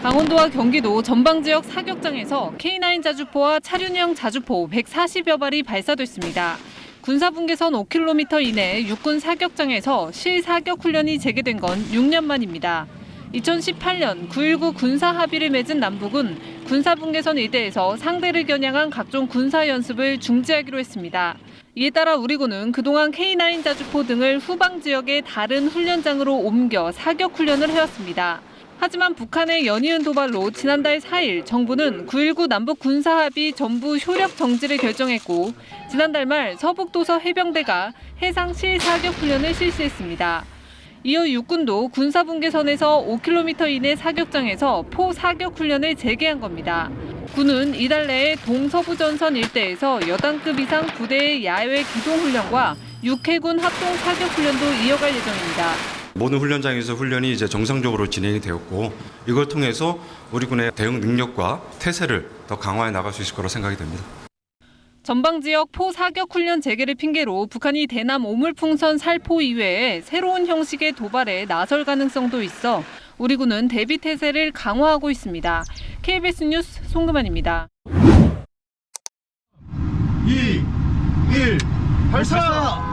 강원도와 경기도 전방지역 사격장에서 K9 자주포와 차륜형 자주포 140여 발이 발사됐습니다. 군사분계선 5km 이내 육군 사격장에서 실사격 훈련이 재개된 건 6년 만입니다. 2018년 9.19 군사 합의를 맺은 남북은 군사분계선 일대에서 상대를 겨냥한 각종 군사 연습을 중지하기로 했습니다. 이에 따라 우리군은 그동안 K9 자주포 등을 후방 지역의 다른 훈련장으로 옮겨 사격 훈련을 해왔습니다. 하지만 북한의 연이은 도발로 지난달 4일 정부는 9.19 남북 군사합의 전부 효력 정지를 결정했고 지난달 말 서북도서 해병대가 해상 실사격 훈련을 실시했습니다. 이어 육군도 군사분계선에서 5km 이내 사격장에서 포 사격 훈련을 재개한 겁니다. 군은 이달 내에 동서부 전선 일대에서 여단급 이상 부대의 야외 기동 훈련과 육해군 합동 사격 훈련도 이어갈 예정입니다. 모든 훈련장에서 훈련이 이제 정상적으로 진행이 되었고 이걸 통해서 우리 군의 대응 능력과 태세를 더 강화해 나갈 수 있을 거라고 생각이 됩니다. 전방 지역 포 사격 훈련 재개를 핑계로 북한이 대남 오물풍선 살포 이외에 새로운 형식의 도발에 나설 가능성도 있어 우리 군은 대비 태세를 강화하고 있습니다. KBS 뉴스 송금환입니다. 2, 1, 발사!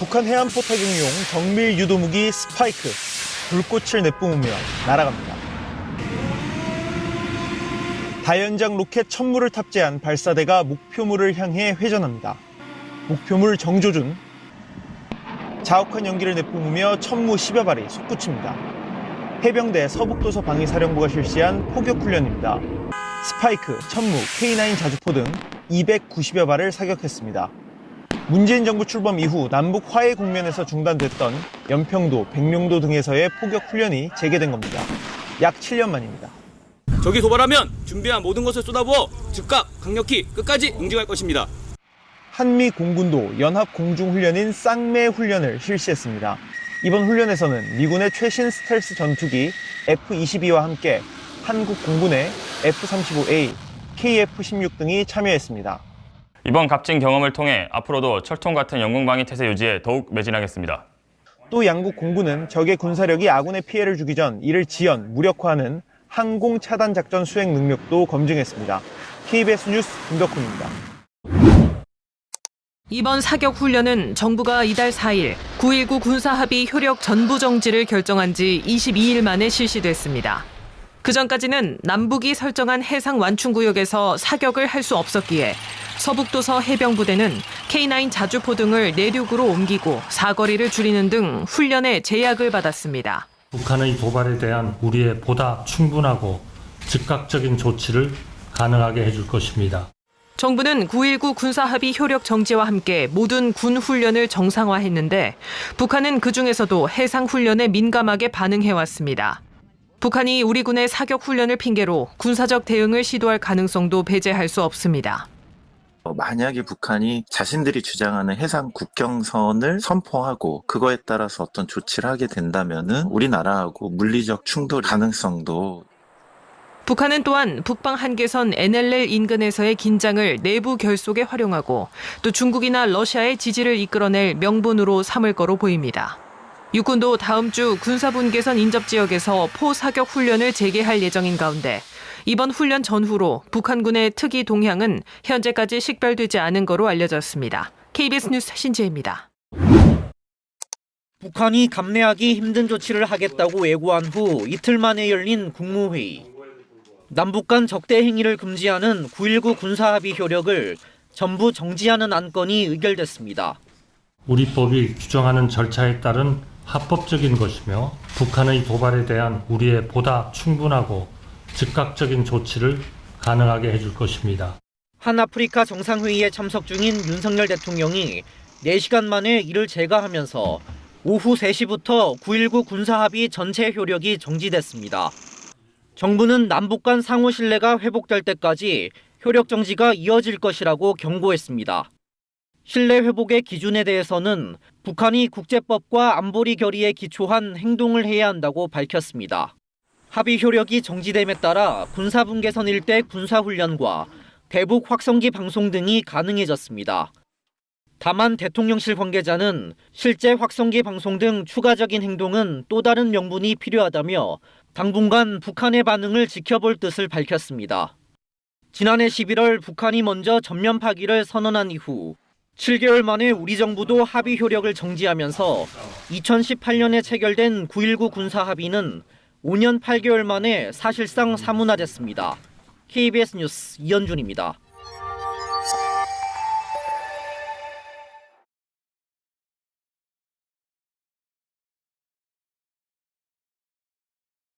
북한 해안포탑용용 정밀 유도무기 스파이크, 불꽃을 내뿜으며 날아갑니다. 다연장 로켓 천무를 탑재한 발사대가 목표물을 향해 회전합니다. 목표물 정조준, 자욱한 연기를 내뿜으며 천무 10여 발이 솟구칩니다. 해병대 서북도서 방위사령부가 실시한 포격훈련입니다. 스파이크, 천무, K9 자주포 등 290여 발을 사격했습니다. 문재인 정부 출범 이후 남북 화해 국면에서 중단됐던 연평도, 백령도 등에서의 포격 훈련이 재개된 겁니다. 약 7년 만입니다. 적이 도발하면 준비한 모든 것을 쏟아부어 즉각 강력히 끝까지 응징할 것입니다. 한미 공군도 연합 공중훈련인 쌍매 훈련을 실시했습니다. 이번 훈련에서는 미군의 최신 스텔스 전투기 F-22와 함께 한국 공군의 F-35A, KF-16 등이 참여했습니다. 이번 값진 경험을 통해 앞으로도 철통 같은 영공방위 태세 유지에 더욱 매진하겠습니다. 또 양국 공군은 적의 군사력이 아군의 피해를 주기 전 이를 지연, 무력화하는 항공 차단 작전 수행 능력도 검증했습니다. KBS 뉴스 김덕훈입니다. 이번 사격 훈련은 정부가 이달 4일 9.19 군사합의 효력 전부 정지를 결정한 지 22일 만에 실시됐습니다. 그전까지는 남북이 설정한 해상 완충구역에서 사격을 할 수 없었기에 서북도서 해병부대는 K9 자주포 등을 내륙으로 옮기고 사거리를 줄이는 등 훈련에 제약을 받았습니다. 북한의 도발에 대한 우리의 보다 충분하고 즉각적인 조치를 가능하게 해줄 것입니다. 정부는 9.19 군사합의 효력 정지와 함께 모든 군 훈련을 정상화했는데 북한은 그중에서도 해상 훈련에 민감하게 반응해왔습니다. 북한이 우리 군의 사격 훈련을 핑계로 군사적 대응을 시도할 가능성도 배제할 수 없습니다. 만약에 북한이 자신들이 주장하는 해상 국경선을 선포하고 그거에 따라서 어떤 조치를 하게 된다면은 우리나라하고 물리적 충돌 가능성도. 북한은 또한 북방 한계선 NLL 인근에서의 긴장을 내부 결속에 활용하고 또 중국이나 러시아의 지지를 이끌어낼 명분으로 삼을 거로 보입니다. 육군도 다음 주 군사분계선 인접 지역에서 포 사격 훈련을 재개할 예정인 가운데 이번 훈련 전후로 북한군의 특이 동향은 현재까지 식별되지 않은 거로 알려졌습니다. KBS 뉴스 신지혜입니다. 북한이 감내하기 힘든 조치를 하겠다고 예고한 후 이틀 만에 열린 국무회의. 남북 간 적대 행위를 금지하는 9.19 군사합의 효력을 전부 정지하는 안건이 의결됐습니다. 우리 법이 규정하는 절차에 따른 합법적인 것이며 북한의 도발에 대한 우리의 보다 충분하고 즉각적인 조치를 가능하게 해줄 것입니다. 한아프리카 정상회의에 참석 중인 윤석열 대통령이 4시간 만에 이를 재가하면서 오후 3시부터 9.19 군사합의 전체 효력이 정지됐습니다. 정부는 남북 간 상호 신뢰가 회복될 때까지 효력 정지가 이어질 것이라고 경고했습니다. 신뢰 회복의 기준에 대해서는 북한이 국제법과 안보리 결의에 기초한 행동을 해야 한다고 밝혔습니다. 합의 효력이 정지됨에 따라 군사분계선 일대 군사훈련과 대북 확성기 방송 등이 가능해졌습니다. 다만 대통령실 관계자는 실제 확성기 방송 등 추가적인 행동은 또 다른 명분이 필요하다며 당분간 북한의 반응을 지켜볼 뜻을 밝혔습니다. 지난해 11월 북한이 먼저 전면 파기를 선언한 이후 7개월 만에 우리 정부도 합의 효력을 정지하면서 2018년에 체결된 9.19 군사합의는 5년 8개월 만에 사실상 사문화됐습니다. KBS 뉴스 이현준입니다.